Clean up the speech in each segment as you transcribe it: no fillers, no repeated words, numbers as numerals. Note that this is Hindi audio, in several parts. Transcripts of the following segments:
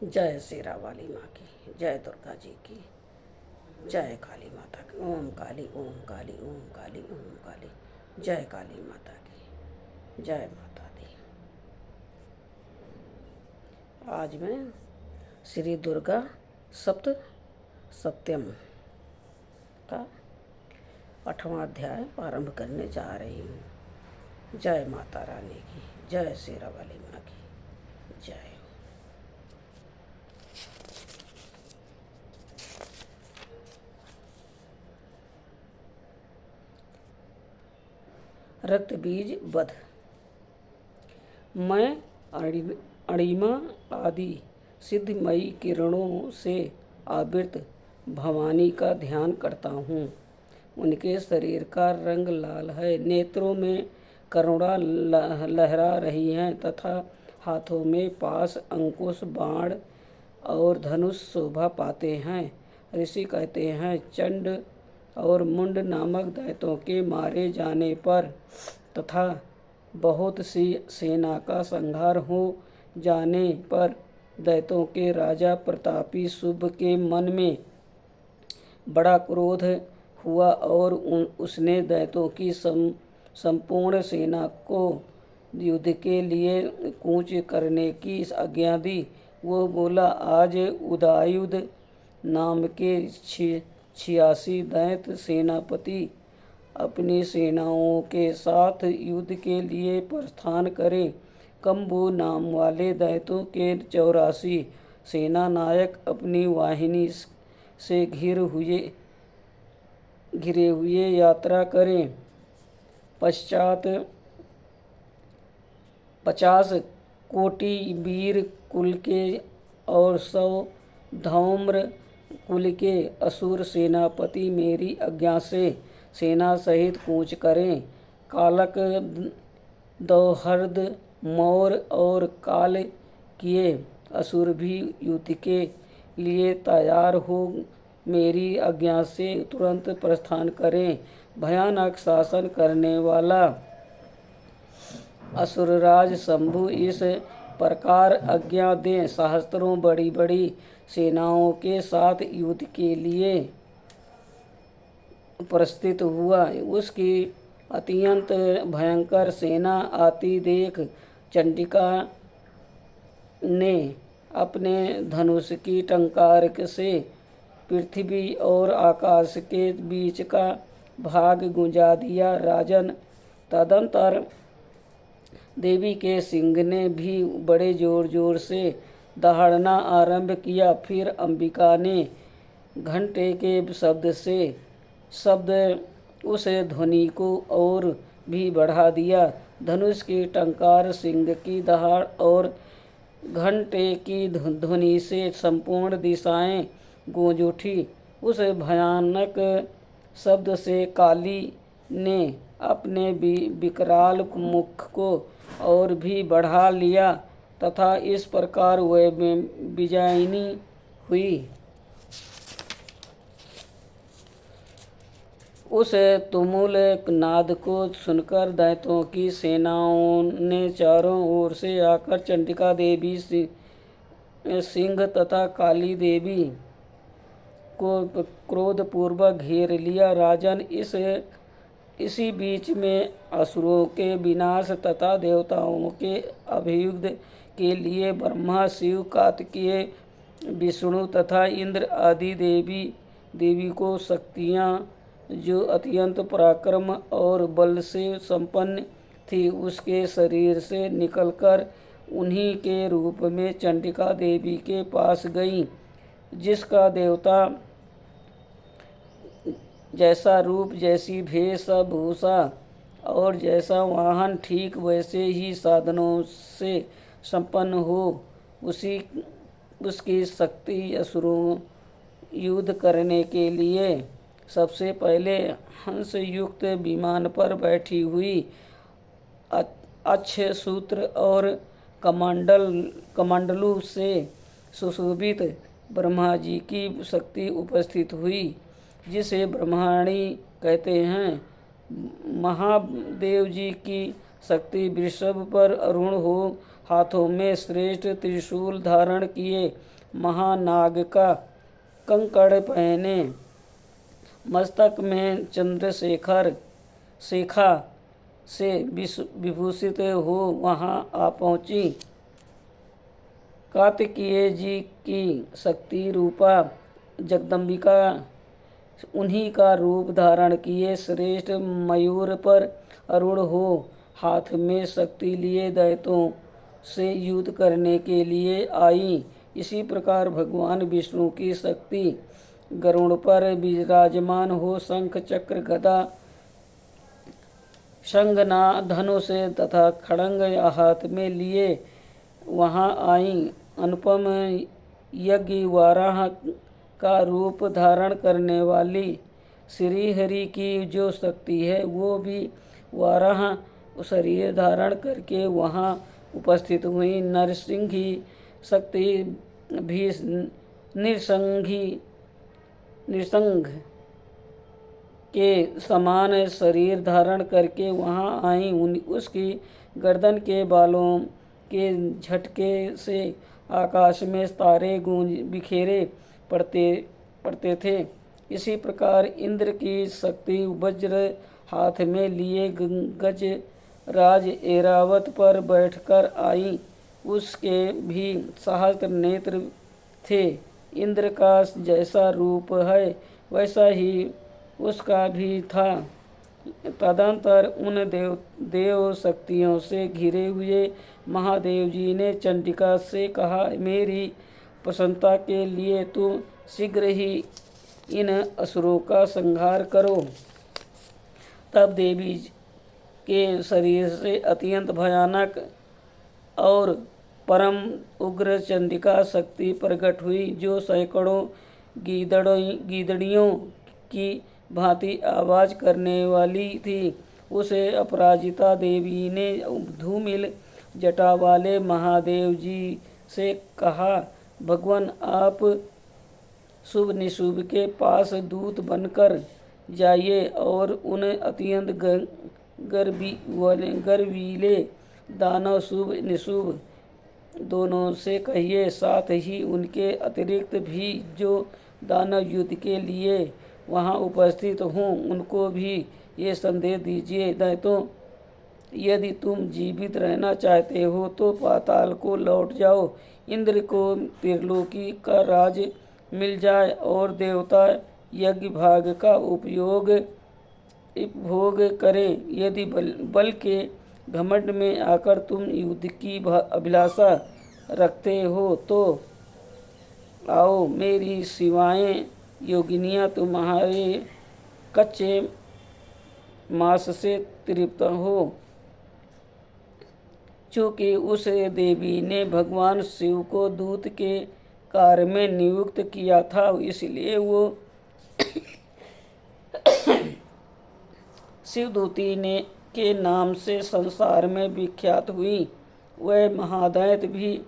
जय शेरा वाली माँ की, जय दुर्गा जी की, जय काली माता की। ओम काली ओम काली ओम काली ओम काली। जय काली माता की, जय माता दी। आज मैं श्री दुर्गा सप्त सत्यम का 8वां अध्याय प्रारंभ करने जा रही हूँ। जय माता रानी की, जय शेरा वाली माँ की जय। रक्त बीज वध। मैं अणिमा आदि सिद्धमयी किरणों से आवृत भवानी का ध्यान करता हूँ। उनके शरीर का रंग लाल है, नेत्रों में करुणा लहरा रही है तथा हाथों में पास, अंकुश, बाण और धनुष शोभा पाते हैं। ऋषि कहते हैं, चंड और मुंड नामक दैत्यों के मारे जाने पर तथा बहुत सी सेना का संहार हो जाने पर दैत्यों के राजा प्रतापी शुभ के मन में बड़ा क्रोध हुआ और उसने दैत्यों की संपूर्ण सेना को युद्ध के लिए कूच करने की आज्ञा दी। वो बोला, आज उदयायुध नाम के 86 दैत्य सेनापति अपनी सेनाओं के साथ युद्ध के लिए प्रस्थान करें। कंबू नाम वाले दैत्यों के 84 सेना नायक अपनी वाहिनी से घिरे हुए यात्रा करें। पश्चात 50 कोटि वीर कुल के और 100 धौम्र कुल के असुर सेनापति मेरी आज्ञा से सेना सहित कूच करें। कालक, दौहर्द, मौर और काल किए असुर भी युद्ध के लिए तैयार हो मेरी आज्ञा से तुरंत प्रस्थान करें। भयानक शासन करने वाला असुरराज शंभु इस प्रकार आज्ञा दें। सहस्त्रों बड़ी बड़ी सेनाओं के साथ युद्ध के लिए प्रस्थित हुआ। उसकी अत्यंत भयंकर सेना आती देख चंडिका ने अपने धनुष की टंकार से पृथ्वी और आकाश के बीच का भाग गुंजा दिया। राजन, तदंतर देवी के सिंह ने भी बड़े जोर जोर से दहाड़ना आरंभ किया। फिर अंबिका ने घंटे के शब्द उस ध्वनि को और भी बढ़ा दिया। धनुष की टंकार, सिंह की दहाड़ और घंटे की ध्वनि से संपूर्ण दिशाएं गूंज उठी। उस भयानक शब्द से काली ने अपने विकराल मुख को और भी बढ़ा लिया तथा इस प्रकार वह विजयिनी हुई। उस तुमुल नाद को सुनकर दैत्यों की सेनाओं ने चारों ओर से आकर चंडिका देवी, सिंह तथा काली देवी को क्रोधपूर्वक घेर लिया। राजन, इसी बीच में असुरों के विनाश तथा देवताओं के अभ्युदय के लिए ब्रह्मा, शिव, कार्तिकेय, विष्णु तथा इंद्र आदि देवी को शक्तियाँ जो अत्यंत पराक्रम और बल से संपन्न थी उसके शरीर से निकलकर उन्हीं के रूप में चंडिका देवी के पास गईं। जिसका देवता जैसा रूप, जैसी वेशभूषा और जैसा वाहन, ठीक वैसे ही साधनों से संपन्न हो, उसकी शक्ति असुरों युद्ध करने के लिए सबसे पहले हंस युक्त विमान पर बैठी हुई, अक्ष सूत्र और कमंडलू से सुशोभित ब्रह्मा जी की शक्ति उपस्थित हुई, जिसे ब्रह्माणी कहते हैं। महादेव जी की शक्ति वृषभ पर आरूढ़ हो हाथों में श्रेष्ठ त्रिशूल धारण किए, महानाग का कंकड़ पहने, मस्तक में चंद्रशेखर शेखा से विभूषित हो वहां आ पहुंची। कार्तिकेय जी की शक्ति रूपा जगदम्बिका उन्हीं का रूप धारण किए श्रेष्ठ मयूर पर अरूढ़ हो हाथ में शक्ति लिए दैत्यों से युद्ध करने के लिए आई। इसी प्रकार भगवान विष्णु की शक्ति गरुड़ पर विराजमान हो शंख चक्र गदा शंखना धनुष तथा खड़ंग हाथ में लिए वहां आई। अनुपम यज्ञ वाराह का रूप धारण करने वाली श्री हरि की जो शक्ति है वो भी वाराह शरीर धारण करके वहाँ उपस्थित हुई। नरसिंही शक्ति भी निरसंग के समान शरीर धारण करके वहाँ आई। उसकी गर्दन के बालों के झटके से आकाश में तारे गूंज बिखेरे पड़ते थे। इसी प्रकार इंद्र की शक्ति वज्र हाथ में लिए गज राज ऐरावत पर बैठकर आई। उसके भी सहस्त्र नेत्र थे। इंद्र का जैसा रूप है वैसा ही उसका भी था। तदंतर उन देव शक्तियों से घिरे हुए महादेव जी ने चंडिका से कहा, मेरी प्रसन्नता के लिए तुम शीघ्र ही इन असुरों का संहार करो। तब देवी के शरीर से अत्यंत भयानक और परम उग्र चंडिका शक्ति प्रकट हुई, जो सैकड़ों गीदड़ियों की भांति आवाज करने वाली थी। उसे अपराजिता देवी ने धूमिल जटा वाले महादेव जी से कहा, भगवान आप शुभ निशुभ के पास दूत बनकर जाइए और उन अत्यंत गर्वीले दानव शुभ निशुभ दोनों से कहिए, साथ ही उनके अतिरिक्त भी जो दानव युद्ध के लिए वहां उपस्थित हों उनको भी ये संदेश दीजिए, दैत्यों यदि तुम जीवित रहना चाहते हो तो पाताल को लौट जाओ, इंद्र को त्रिलोकी का राज मिल जाए और देवता यज्ञ भाग का उपभोग करें। यदि बल के घमंड में आकर तुम युद्ध की अभिलाषा रखते हो तो आओ, मेरी शिवाएं योगिनियां तुम्हारे कच्चे मांस से तृप्त हो। चूँकि उस देवी ने भगवान शिव को दूत के कार्य में नियुक्त किया था, इसलिए वो शिवदूती ने के नाम से संसार में विख्यात हुई। वह महादैत्य भी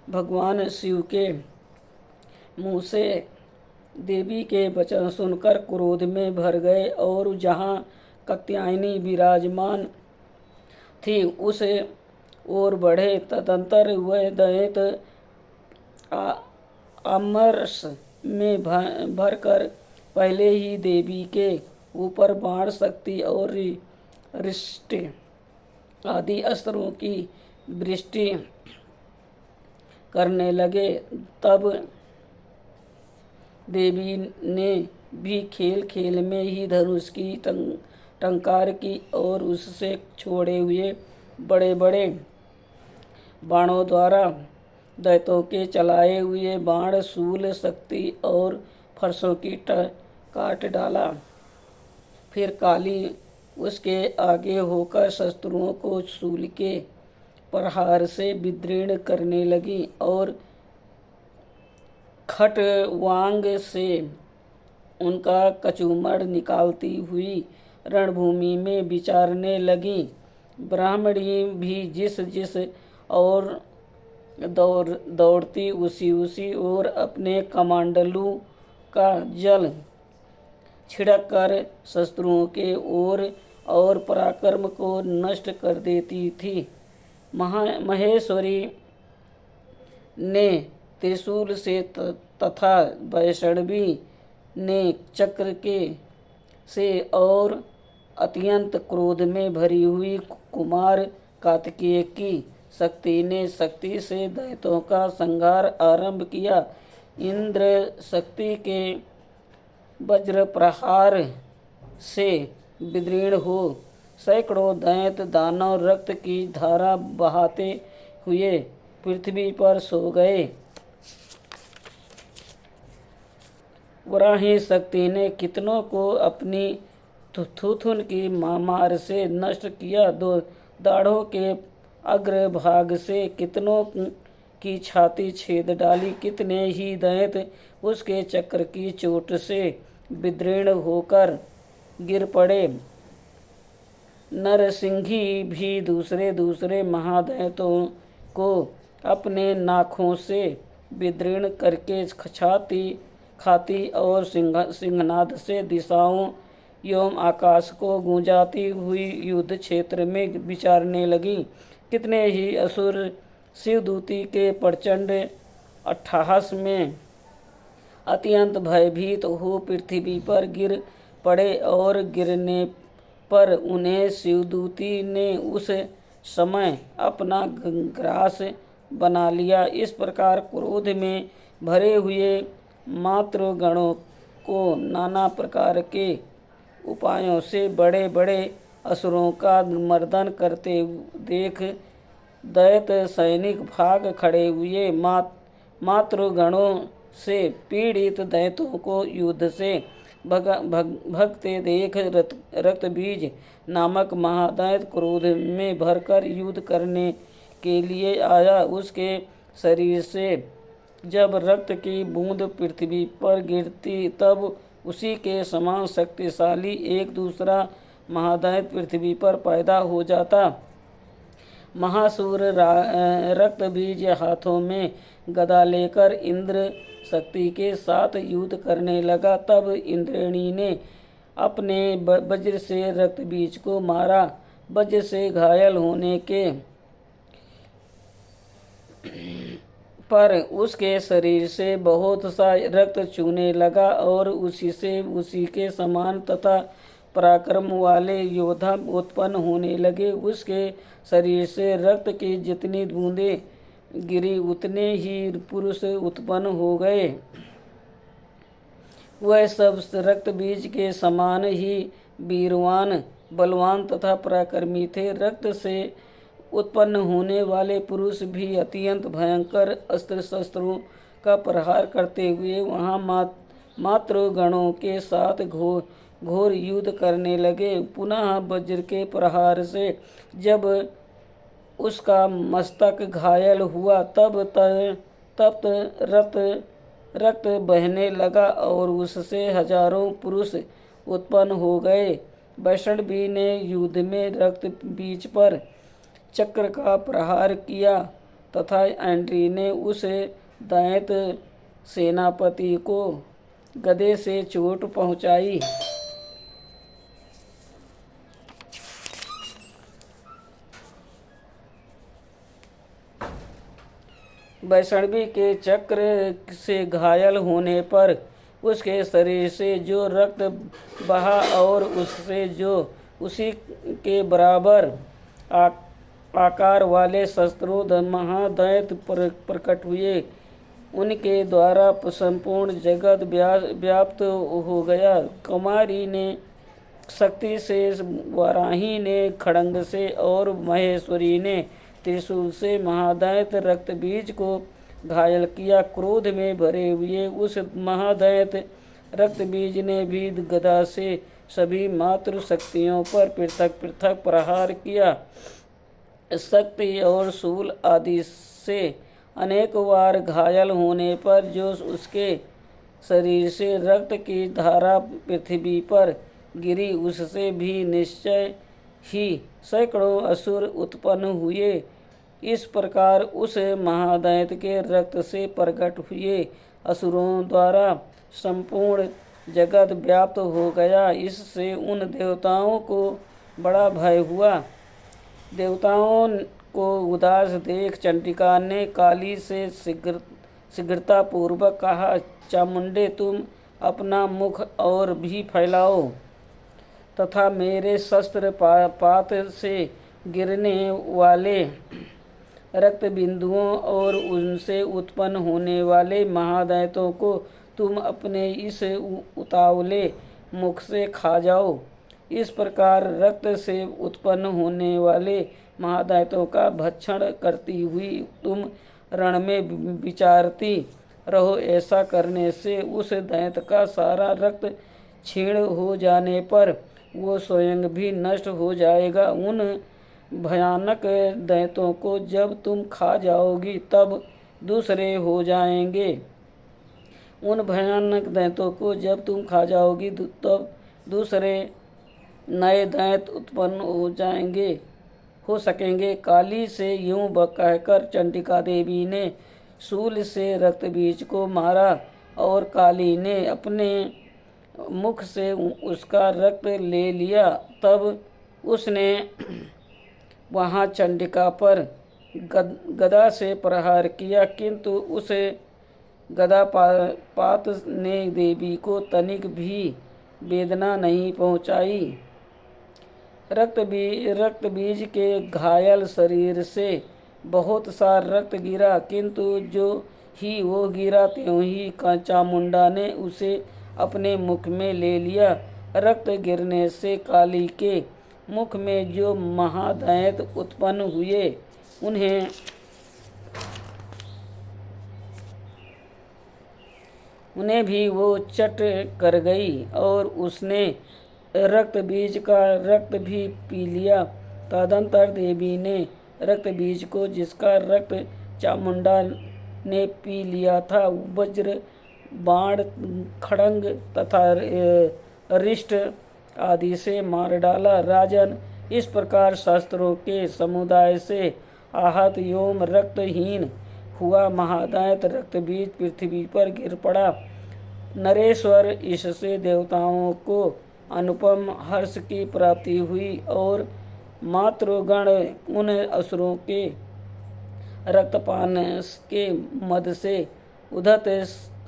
भगवान शिव के मुँह से देवी के वचन सुनकर क्रोध में भर गए और जहाँ कात्यायनी विराजमान थी उसे और बढ़े। तदंतर वह दैत्य अमरस में भरकर पहले ही देवी के ऊपर बाण शक्ति और रिष्टि आदि अस्त्रों की वृष्टि करने लगे। तब देवी ने भी खेल खेल में ही धनुष की टंकार की और उससे छोड़े हुए बड़े बड़े बाणों द्वारा दैत्यों के चलाए हुए बाण शूल शक्ति और फरसों की काट डाला। फिर काली उसके आगे होकर शत्रुओं को शूल के प्रहार से विदीर्ण करने लगी और खटवांग से उनका कचूमर निकालती हुई रणभूमि में विचारने लगी। ब्राह्मणी भी जिस जिस और दौड़ती उसी ओर अपने कमांडलू का जल छिड़क कर शत्रुओं के और पराक्रम को नष्ट कर देती थी। महेश्वरी ने त्रिशूल से तथा वैष्णवी ने चक्र के से और अत्यंत क्रोध में भरी हुई कुमार कार्तिकेय की शक्ति ने शक्ति से दैत्यों का संहार आरंभ किया। इंद्र शक्ति के वज्र प्रहार से विदीर्ण हो सैकड़ों दैत्य दानव रक्त की धारा बहाते हुए पृथ्वी पर सो गए। वराही शक्ति ने कितनों को अपनी थुथुन की मार से नष्ट किया। दो दाढ़ों के अग्रभाग से कितनों की छाती छेद डाली। कितने ही दैत्य उसके चक्र की चोट से विदीर्ण होकर गिर पड़े। नरसिंही भी दूसरे दूसरे महादैत्यों को अपने नाखों से विदीर्ण करके छाती खाती और सिंहनाद से दिशाओं एवं आकाश को गूंजाती हुई युद्ध क्षेत्र में विचारने लगी। कितने ही असुर शिवदूती के प्रचंड अट्टहास में अत्यंत भयभीत हो पृथ्वी पर गिर पड़े और गिरने पर उन्हें शिवदूती ने उस समय अपना ग्रास बना लिया। इस प्रकार क्रोध में भरे हुए मातृगणों को नाना प्रकार के उपायों से बड़े बड़े असुरों का मर्दन करते देख दैत्य सैनिक भाग खड़े हुए। मातृगणों से पीड़ित दैत्यों को युद्ध से भगते देख रक्तबीज नामक महादैत्य क्रोध में भरकर युद्ध करने के लिए आया। उसके शरीर से जब रक्त की बूंद पृथ्वी पर गिरती तब उसी के समान शक्तिशाली एक दूसरा महादैत्य पृथ्वी पर पैदा हो जाता। महासूर रक्तबीज हाथों में गदा लेकर इंद्र शक्ति के साथ युद्ध करने लगा। तब इंद्रिणी ने अपने वज्र से रक्तबीज को मारा। वज्र से घायल होने के पर उसके शरीर से बहुत सा रक्त चूने लगा और उसी से उसी के समान तथा पराक्रम वाले योद्धा उत्पन्न होने लगे। उसके शरीर से रक्त की जितनी बूंदें गिरी उतने ही पुरुष उत्पन्न हो गए। वह सब रक्त बीज के समान ही वीरवान बलवान तथा पराक्रमी थे। रक्त से उत्पन्न होने वाले पुरुष भी अत्यंत भयंकर अस्त्र शस्त्रों का प्रहार करते हुए वहाँ मातृगणों के साथ घोर युद्ध करने लगे। पुनः वज्र के प्रहार से जब उसका मस्तक घायल हुआ तब रक्त बहने लगा और उससे हजारों पुरुष उत्पन्न हो गए। वैष्णवी ने युद्ध में रक्त बीज पर चक्र का प्रहार किया तथा एंड्री ने उस दैत्य सेनापति को गदे से चोट पहुंचाई। वैष्णवी के चक्र से घायल होने पर उसके शरीर से जो रक्त बहा और उससे जो उसी के बराबर आकार वाले शस्त्रों महादैत्य प्रकट हुए उनके द्वारा संपूर्ण जगत व्याप्त हो गया। कुमारी ने शक्ति से, वाराही ने खड्ग से और महेश्वरी ने त्रिशूल से महादैत्य रक्तबीज को घायल किया। क्रोध में भरे हुए उस महादैत्य रक्तबीज ने भी गदा से सभी मातृ शक्तियों पर पृथक पृथक प्रहार किया। शक्ति और शूल आदि से अनेक बार घायल होने पर जो उसके शरीर से रक्त की धारा पृथ्वी पर गिरी उससे भी निश्चय ही सैकड़ों असुर उत्पन्न हुए। इस प्रकार उस महादैत्य के रक्त से प्रकट हुए असुरों द्वारा संपूर्ण जगत व्याप्त हो गया। इससे उन देवताओं को बड़ा भय हुआ। देवताओं को उदास देख चंडिका ने काली से शीघ्रतापूर्वक कहा, चामुंडे, तुम अपना मुख और भी फैलाओ तथा मेरे शस्त्र पात से गिरने वाले रक्त बिंदुओं और उनसे उत्पन्न होने वाले महादैत्यों को तुम अपने इस उतावले मुख से खा जाओ। इस प्रकार रक्त से उत्पन्न होने वाले महादैत्यों का भक्षण करती हुई तुम रण में विचारती रहो। ऐसा करने से उस दैत्य का सारा रक्त क्षीण हो जाने पर वो स्वयं भी नष्ट हो जाएगा। उन भयानक दैत्यों को जब तुम खा जाओगी तब दूसरे हो जाएंगे। उन भयानक दैत्यों को जब तुम खा जाओगी तब दूसरे नए दैत्य उत्पन्न हो सकेंगे। काली से यूं कहकर चंडिका देवी ने शूल से रक्त बीज को मारा और काली ने अपने मुख से उसका रक्त ले लिया। तब उसने वहाँ चंडिका पर गदा से प्रहार किया, किंतु उस गदापात ने देवी को तनिक भी वेदना नहीं पहुँचाई। रक्त बीज के घायल शरीर से बहुत सा रक्त गिरा, किंतु जो ही वो गिरा त्यों ही चामुंडा ने उसे अपने मुख में ले लिया। रक्त गिरने से काली के मुख में जो महादैत्य उत्पन्न हुए उन्हें भी वो चट कर गई और उसने रक्त बीज का रक्त भी पी लिया। तदंतर देवी ने रक्त बीज को, जिसका रक्त चामुंडा ने पी लिया था, वज्र, बाण, खड़ंग तथा रिष्ट आदि से मार डाला। राजन, इस प्रकार शस्त्रों के समुदाय से आहत एवं रक्तहीन हुआ महादैत्य रक्त बीज पृथ्वी पर गिर पड़ा। नरेश्वर, इससे देवताओं को अनुपम हर्ष की प्राप्ति हुई और मातृगण उन असुरों के रक्तपान के मद से उद्धत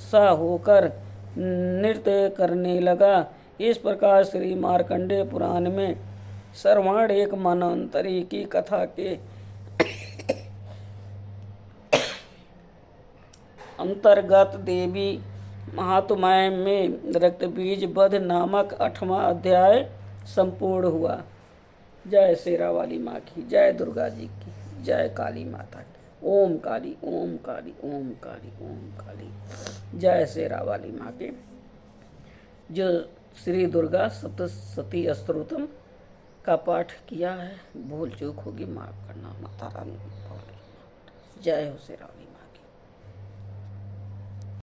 सा होकर नृत्य करने लगा। इस प्रकार श्री मार्कंडेय पुराण में सर्वाण एक मनवंतरी की कथा के अंतर्गत देवी महात्म्य में रक्तबीज वध नामक 8वां अध्याय संपूर्ण हुआ। जय शेरा वाली माँ की, जय दुर्गा जी की, जय काली माता की। ओम काली, ओम काली, ओम काली, ओम काली। जय शेरा वाली माँ के। जो श्री दुर्गा सप्तशती स्तोत्रम का पाठ किया है, भूल चूक होगी माफ करना। माता रानी जय हो शेरा वाली माँ।